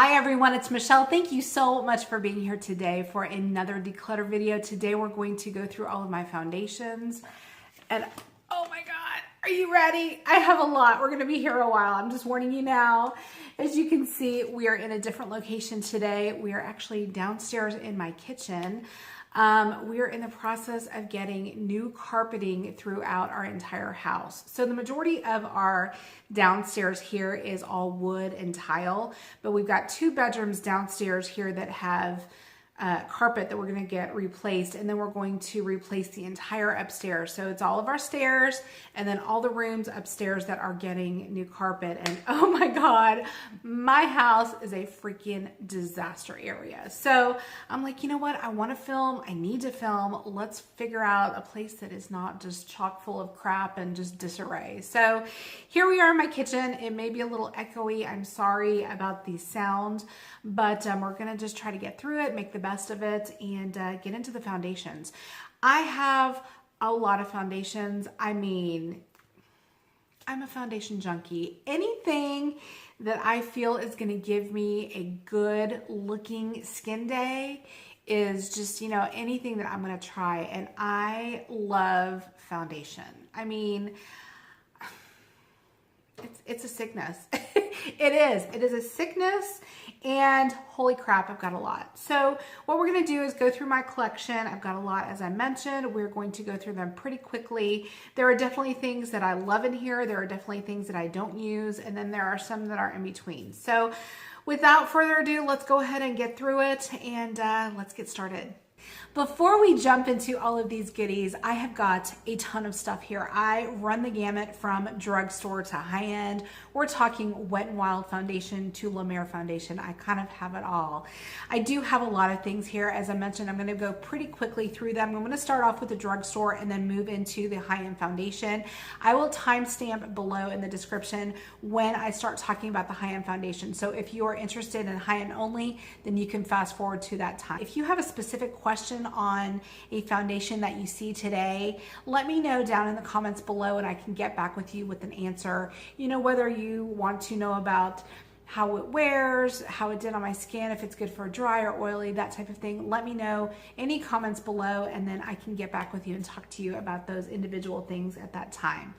Hi everyone, it's Michelle. Thank you so much for being here today for another declutter video. Today we're going to go through all of my foundations and oh my God, are you ready? I have a lot. We're going to be here a while. I'm just warning you now. As you can see, we are in a different location today. We are actually downstairs in my kitchen. We are in the process of getting new carpeting throughout our entire house. So the majority of our downstairs here is all wood and tile, but we've got two bedrooms downstairs here that have carpet that we're going to get replaced, and then we're going to replace the entire upstairs. So it's all of our stairs and then all the rooms upstairs that are getting new carpet. And oh my God, my house is a freaking disaster area. So I'm like, you know what? I want to film. I need to film. Let's figure out a place that is not just chock full of crap and just disarray. So here we are in my kitchen. It may be a little echoey. I'm sorry about the sound, but we're going to just try to get through it, make the best of it, and get into the foundations. I have a lot of foundations. I mean, I'm a foundation junkie. Anything that I feel is going to give me a good looking skin day is just, you know, anything that I'm going to try. And I love foundation. I mean, it's a sickness. It is a sickness, and holy crap, I've got a lot. So what we're going to do is go through my collection. I've got a lot, as I mentioned. We're going to go through them pretty quickly. There are definitely things that I love in here. There are definitely things that I don't use, and then there are some that are in between. So without further ado, let's go ahead and get through it, and let's get started. Before we jump into all of these goodies, I have got a ton of stuff here. I run the gamut from drugstore to high-end. We're talking Wet n Wild foundation to La Mer foundation. I kind of have it all. I do have a lot of things here. As I mentioned, I'm going to go pretty quickly through them. I'm going to start off with the drugstore and then move into the high-end foundation. I will timestamp below in the description when I start talking about the high-end foundation. So if you are interested in high-end only, then you can fast forward to that time. If you have a specific question on a foundation that you see today, let me know down in the comments below and I can get back with you with an answer. You know, whether you want to know about how it wears, how it did on my skin, if it's good for dry or oily, that type of thing, let me know. Any comments below, and then I can get back with you and talk to you about those individual things at that time.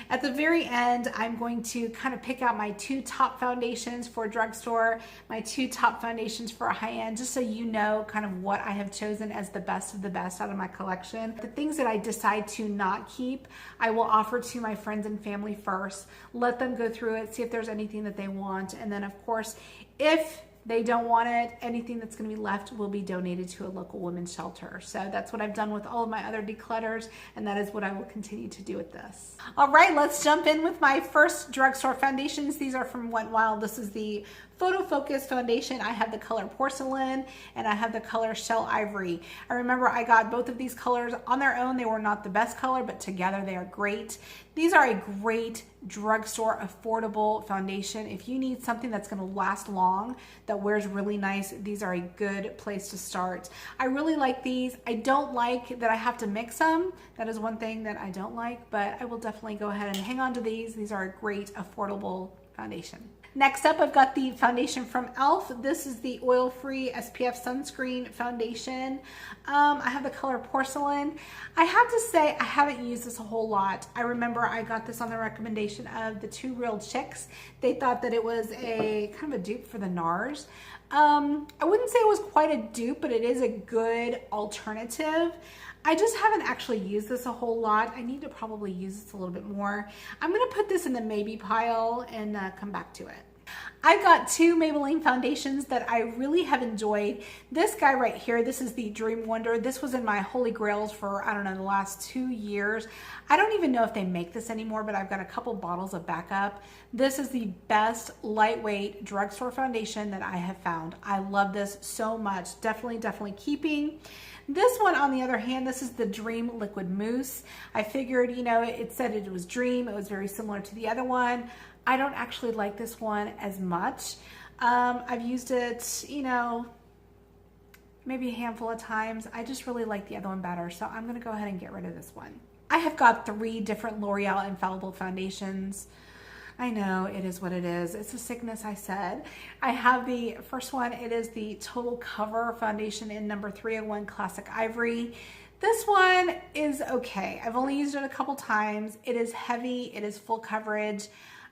At the very end, I'm going to kind of pick out my two top foundations for drugstore, my two top foundations for a high-end, just so you know kind of what I have chosen as the best of the best out of my collection. The things that I decide to not keep, I will offer to my friends and family first, let them go through it, see if there's anything that they want, and then of course, if they don't want it, anything that's going to be left will be donated to a local women's shelter. So that's what I've done with all of my other declutters, and that is what I will continue to do with this. All right, let's jump in with my first drugstore foundations. These are from Wet n Wild. This is the Photo Focus foundation. I have the color Porcelain and I have the color Shell Ivory. I remember I got both of these colors on their own. They were not the best color, but together they are great. These are a great drugstore affordable foundation. If you need something that's going to last long, that wears really nice, these are a good place to start. I really like these. I don't like that I have to mix them. That is one thing that I don't like, but I will definitely go ahead and hang on to these. These are a great affordable foundation. Next up, I've got the foundation from e.l.f. This is the oil-free SPF sunscreen foundation. I have the color Porcelain. I have to say I haven't used this a whole lot. I remember I got this on the recommendation of the Two Real Chicks. They thought that it was a kind of a dupe for the NARS. I wouldn't say it was quite a dupe, but it is a good alternative. I just haven't actually used this a whole lot. I need to probably use this a little bit more. I'm gonna put this in the maybe pile and come back to it. I've got two Maybelline foundations that I really have enjoyed. This guy right here, this is the Dream Wonder. This was in my holy grails for, I don't know, the last 2 years. I don't even know if they make this anymore, but I've got a couple bottles of backup. This is the best lightweight drugstore foundation that I have found. I love this so much. Definitely keeping. This one, on the other hand, this is the Dream Liquid Mousse. I figured, you know, it said it was Dream. It was very similar to the other one. I don't actually like this one as much. I've used it, you know, maybe a handful of times. I just really like the other one better, so I'm gonna go ahead and get rid of this one. I have got 3 different L'Oreal Infallible foundations. I know, it is what it is. It's a sickness, I said. I have the first one. It is the Total Cover Foundation in number 301 Classic Ivory. This one is okay. I've only used it a couple times. It is heavy. It is full coverage.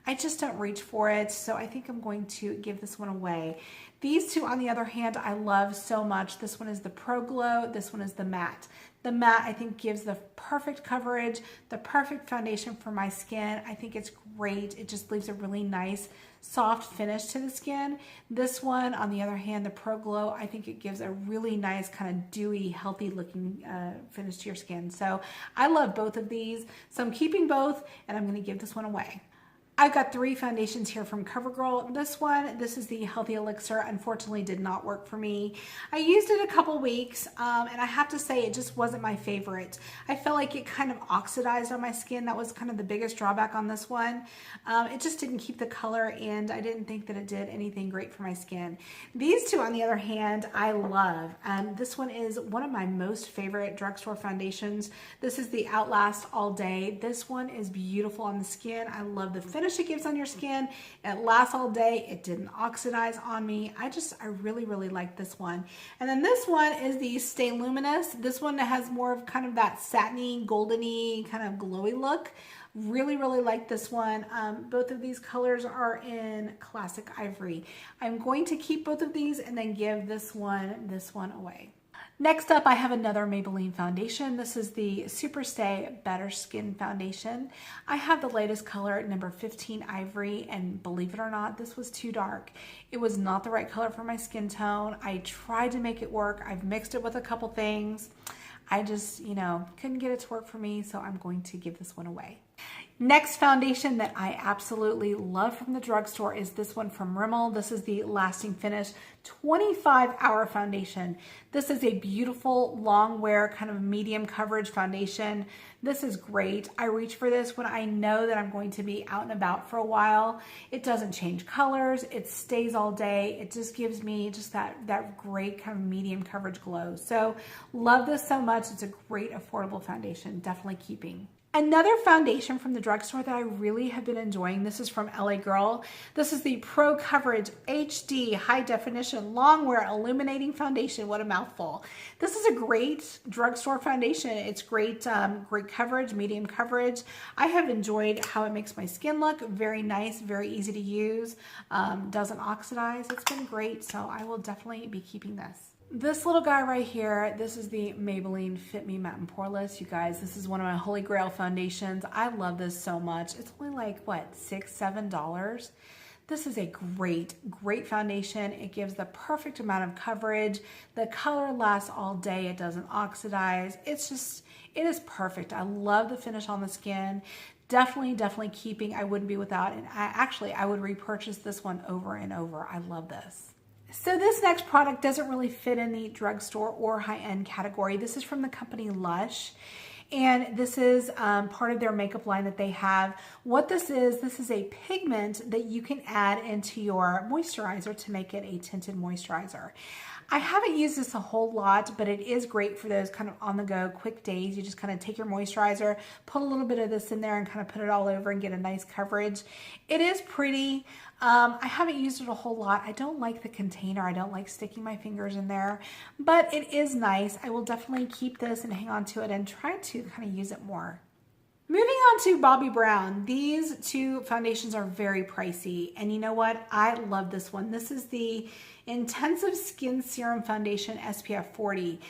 I just don't reach for it, so I think I'm going to give this one away. These two, on the other hand, I love so much. This one is the Pro Glow. This one is the Matte. The matte, I think, gives the perfect coverage, the perfect foundation for my skin. I think it's great. It just leaves a really nice, soft finish to the skin. This one, on the other hand, the Pro Glow, I think it gives a really nice, kind of dewy, healthy looking finish to your skin. So I love both of these. So I'm keeping both, and I'm going to give this one away. I've got 3 foundations here from CoverGirl. This is the Healthy Elixir. Unfortunately, did not work for me. I used it a couple weeks, and I have to say it just wasn't my favorite. I felt like it kind of oxidized on my skin. That was kind of the biggest drawback on this one. It just didn't keep the color, and I didn't think that it did anything great for my skin. These two, on the other hand, I love. This one is one of my most favorite drugstore foundations. This is the Outlast All Day. This one is beautiful on the skin. I love the finish it gives on your skin. It lasts all day. It didn't oxidize on me. I really, really like this one. And then this one is the Stay Luminous. This one has more of kind of that satiny, goldeny, kind of glowy look. Really, really like this one. Both of these colors are in Classic Ivory. I'm going to keep both of these and then give this one away. Next up, I have another Maybelline foundation. This is the Superstay Better Skin Foundation. I have the latest color, number 15 Ivory, and believe it or not, this was too dark. It was not the right color for my skin tone. I tried to make it work. I've mixed it with a couple things. I just, couldn't get it to work for me, so I'm going to give this one away. Next foundation that I absolutely love from the drugstore is this one from Rimmel. This is the Lasting Finish 25-hour foundation. This is a beautiful long wear kind of medium coverage foundation. This is great. I reach for this when I know that I'm going to be out and about for a while. It doesn't change colors. It stays all day. It just gives me just that great kind of medium coverage glow. So love this so much. It's a great affordable foundation. Definitely keeping. Another foundation from the drugstore that I really have been enjoying, this is from LA Girl. This is the Pro Coverage HD High Definition Longwear Illuminating Foundation. What a mouthful. This is a great drugstore foundation. It's great, great coverage, medium coverage. I have enjoyed how it makes my skin look. Very nice, very easy to use. Doesn't oxidize. It's been great, so I will definitely be keeping this. This little guy right here, this is the Maybelline Fit Me Matte and Poreless. You guys, this is one of my holy grail foundations. I love this so much. It's only like, what, $6, $7? This is a great, great foundation. It gives the perfect amount of coverage. The color lasts all day. It doesn't oxidize. It is perfect. I love the finish on the skin. Definitely keeping. I wouldn't be without. And I would repurchase this one over and over. I love this. So this next product doesn't really fit in the drugstore or high-end category. This is from the company Lush, and this is part of their makeup line that they have. What this is a pigment that you can add into your moisturizer to make it a tinted moisturizer. I haven't used this a whole lot, but it is great for those kind of on-the-go quick days. You just kind of take your moisturizer, put a little bit of this in there and kind of put it all over and get a nice coverage. It is pretty. I haven't used it a whole lot. I don't like the container. I don't like sticking my fingers in there, but it is nice. I will definitely keep this and hang on to it and try to kind of use it more. Moving on to Bobbi Brown. These two foundations are very pricey, and you know what? I love this one. This is the Intensive Skin Serum Foundation SPF 40.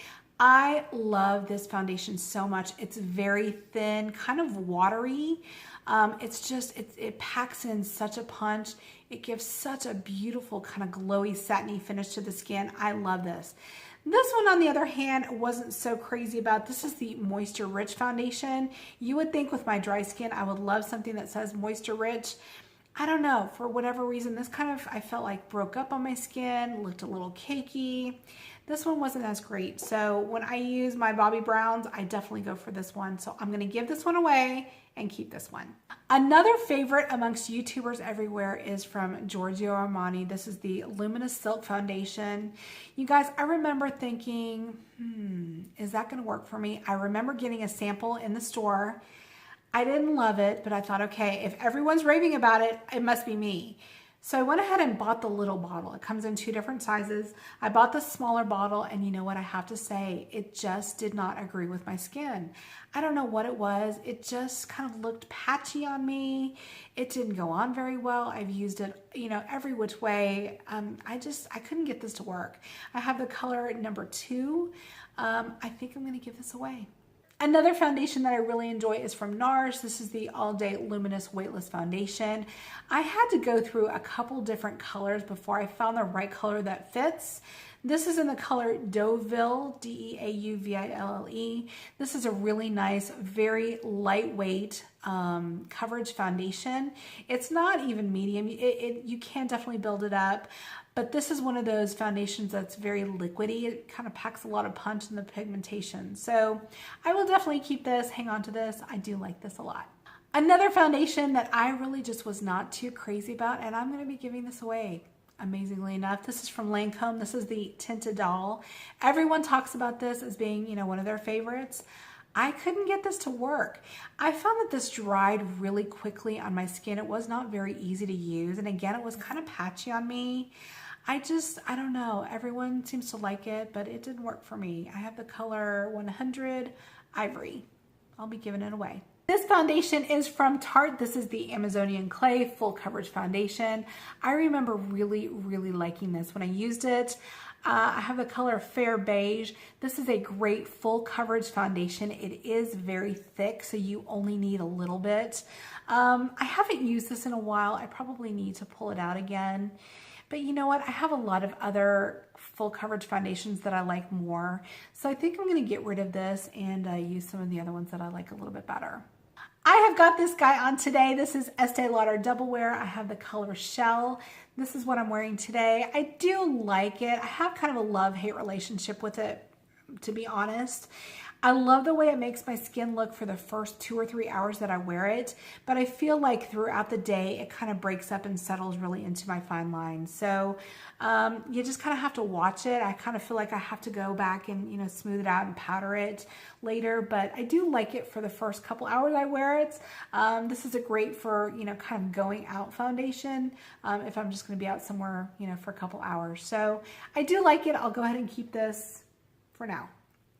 I love this foundation so much. It's very thin, kind of watery. It packs in such a punch. It gives such a beautiful kind of glowy, satiny finish to the skin. I love this. This one, on the other hand, wasn't so crazy about. This is the Moisture Rich Foundation. You would think with my dry skin, I would love something that says Moisture Rich. I don't know, for whatever reason, this kind of, I felt like broke up on my skin, looked a little cakey. This one wasn't as great. So when I use my Bobbi Browns, I definitely go for this one. So I'm gonna give this one away and keep this one. Another favorite amongst YouTubers everywhere is from Giorgio Armani. This is the Luminous Silk Foundation. You guys, I remember thinking, is that gonna work for me? I remember getting a sample in the store. I didn't love it, but I thought, okay, if everyone's raving about it, it must be me. So I went ahead and bought the little bottle. It comes in 2 different sizes. I bought the smaller bottle, and you know what I have to say? It just did not agree with my skin. I don't know what it was. It just kind of looked patchy on me. It didn't go on very well. I've used it, you know, every which way. I couldn't get this to work. I have the color number 2. I think I'm gonna give this away. Another foundation that I really enjoy is from NARS. This is the All Day Luminous Weightless Foundation. I had to go through a couple different colors before I found the right color that fits. This is in the color Deauville, Deauville. This is a really nice, very lightweight coverage foundation. It's not even medium. You can definitely build it up. But this is one of those foundations that's very liquidy. It kind of packs a lot of punch in the pigmentation. So I will definitely keep this, hang on to this. I do like this a lot. Another foundation that I really just was not too crazy about, and I'm gonna be giving this away, amazingly enough. This is from Lancome. This is the Tinted Doll. Everyone talks about this as being, you know, one of their favorites. I couldn't get this to work. I found that this dried really quickly on my skin. It was not very easy to use. And again, it was kind of patchy on me. I don't know. Everyone seems to like it, but it didn't work for me. I have the color 100 Ivory. I'll be giving it away. This foundation is from Tarte. This is the Amazonian Clay Full Coverage Foundation. I remember really, really liking this when I used it. I have the color Fair Beige. This is a great full coverage foundation. It is very thick, so you only need a little bit. I haven't used this in a while. I probably need to pull it out again. But you know what? I have a lot of other full coverage foundations that I like more. So I think I'm going to get rid of this and use some of the other ones that I like a little bit better. I have got this guy on today. This is Estee Lauder Double Wear. I have the color Shell. This is what I'm wearing today. I do like it. I have kind of a love-hate relationship with it, to be honest. I love the way it makes my skin look for the first 2 or 3 hours that I wear it, but I feel like throughout the day, it kind of breaks up and settles really into my fine lines. So you just kind of have to watch it. I kind of feel like I have to go back and, you know, smooth it out and powder it later, but I do like it for the first couple hours I wear it. This is a great for, you know, kind of going out foundation if I'm just going to be out somewhere, you know, for a couple hours. So I do like it. I'll go ahead and keep this for now.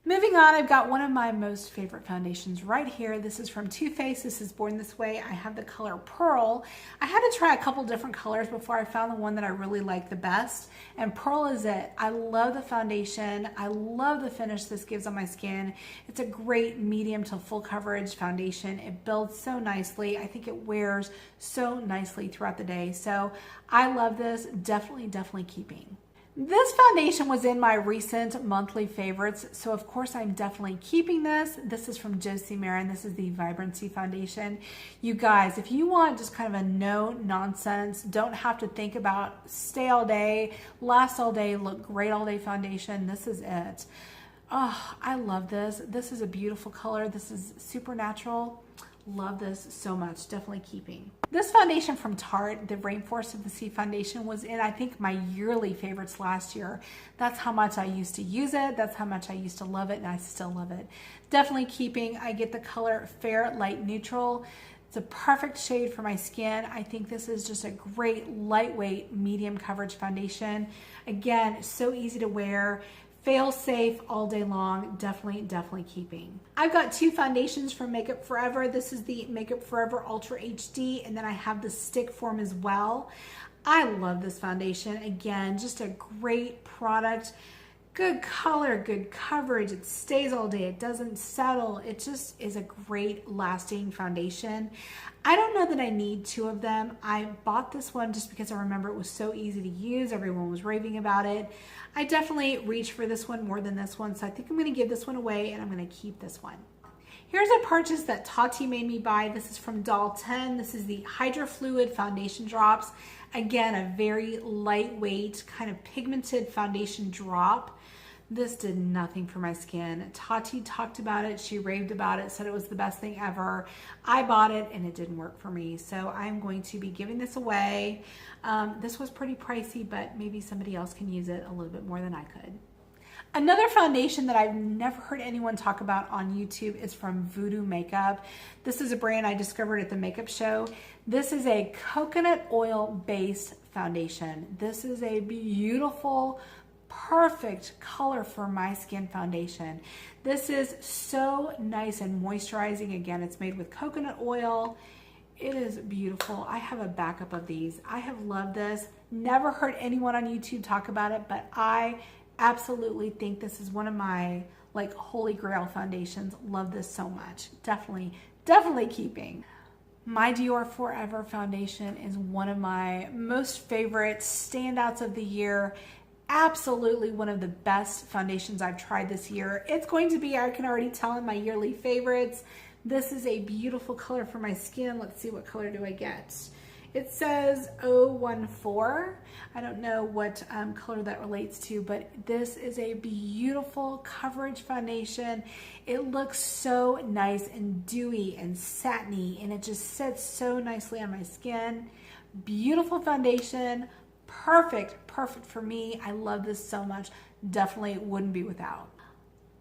Moving on, I've got one of my most favorite foundations right here. This is from Too Faced. This is Born This Way. I have the color Pearl. I had to try a couple different colors before I found the one that I really like the best, and Pearl is it. I love the foundation. I love the finish this gives on my skin. It's a great medium to full coverage foundation. It builds so nicely. I think it wears so nicely throughout the day. So I love this. Definitely keeping. This foundation was in my recent monthly favorites, so of course I'm definitely keeping this. This is from Josie Maran. This is the Vibrancy Foundation. You guys, if you want just kind of a no-nonsense, don't have to think about stay all day, last all day, look great all day foundation, this is it. Oh, I love this. This is a beautiful color. This is super natural. Love this so much. Definitely keeping. This foundation from Tarte, the Rainforest of the Sea foundation, was in, I think, my yearly favorites last year. That's how much I used to use it. That's how much I used to love it, and I still love it. Definitely keeping. I get the color Fair Light Neutral. It's a perfect shade for my skin. I think this is just a great lightweight medium coverage foundation. Again, so easy to wear. Fail safe all day long. Definitely keeping. I've got 2 foundations from Makeup Forever. This is the Makeup Forever Ultra HD, and then I have the stick form as well. I love this foundation. Again, just a great product. Good color, good coverage. It stays all day. It doesn't settle. It just is a great lasting foundation. I don't know that I need 2 of them. I bought this one just because I remember it was so easy to use. Everyone was raving about it. I definitely reach for this one more than this one, so I think I'm going to give this one away and I'm going to keep this one. Here's a purchase that Tati made me buy. This is from Doll 10. This is the Hydra Fluid Foundation Drops. Again, a very lightweight, kind of pigmented foundation drop. This did nothing for my skin. Tati talked about it. She raved about it, said it was the best thing ever. I bought it and it didn't work for me. So I'm going to be giving this away. This was pretty pricey, but maybe somebody else can use it a little bit more than I could. Another foundation that I've never heard anyone talk about on YouTube is from Voodoo Makeup. This is a brand I discovered at the makeup show. This is a coconut oil based foundation. This is a beautiful, perfect color for my skin foundation. This is so nice and moisturizing. Again, it's made with coconut oil. It is beautiful. I have a backup of these. I have loved this. Never heard anyone on YouTube talk about it, but I absolutely think this is one of my like holy grail foundations. Love this so much. Definitely keeping. My Dior Forever foundation is one of my most favorite standouts of the year. Absolutely one of the best foundations I've tried this year. It's going to be, I can already tell, in my yearly favorites. This is a beautiful color for my skin. Let's see, what color do I get? It says 014. I don't know what color that relates to, but this is a beautiful coverage foundation. It looks so nice and dewy and satiny, and it just sits so nicely on my skin. Beautiful foundation, perfect for me. I love this so much. Definitely wouldn't be without.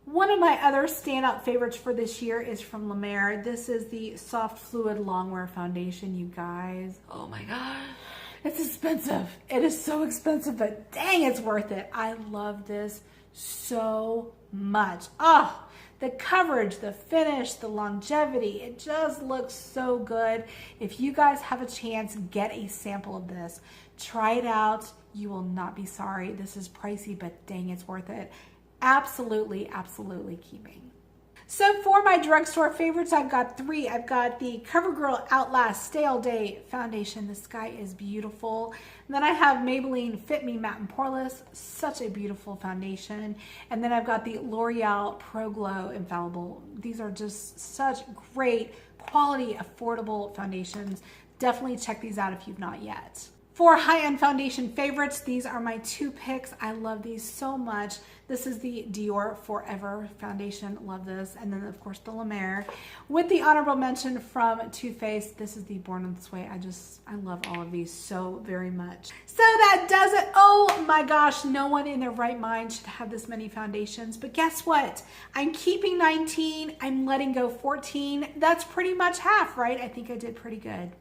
One of my other standout favorites for this year is from La Mer. This is the Soft Fluid Longwear Foundation, you guys. Oh my God, it's expensive. It is so expensive, but dang, it's worth it. I love this so much. Oh, the coverage, the finish, the longevity, it just looks so good. If you guys have a chance, get a sample of this. Try it out. You will not be sorry. This is pricey, but dang, it's worth it. Absolutely keeping. So for my drugstore favorites, I've got three. I've got the CoverGirl Outlast Stay All Day Foundation. This guy is beautiful. And then I have Maybelline Fit Me Matte and Poreless. Such a beautiful foundation. And then I've got the L'Oreal Pro Glow Infallible. These are just such great quality, affordable foundations. Definitely check these out if you've not yet. For high-end foundation favorites, these are my two picks. I love these so much. This is the Dior Forever foundation. Love this. And then, of course, the La Mer. With the honorable mention from Too Faced, this is the Born This Way. I love all of these so very much. So that does it. Oh my gosh, no one in their right mind should have this many foundations. But guess what? I'm keeping 19. I'm letting go 14. That's pretty much half, right? I think I did pretty good.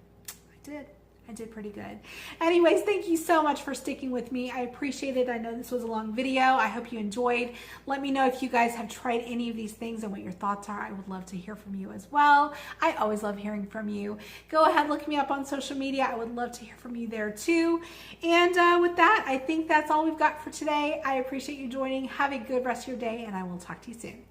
I did pretty good. Anyways, thank you so much for sticking with me. I appreciate it. I know this was a long video. I hope you enjoyed. Let me know if you guys have tried any of these things and what your thoughts are. I would love to hear from you as well. I always love hearing from you. Go ahead, look me up on social media. I would love to hear from you there too. And with that, I think that's all we've got for today. I appreciate you joining. Have a good rest of your day, and I will talk to you soon.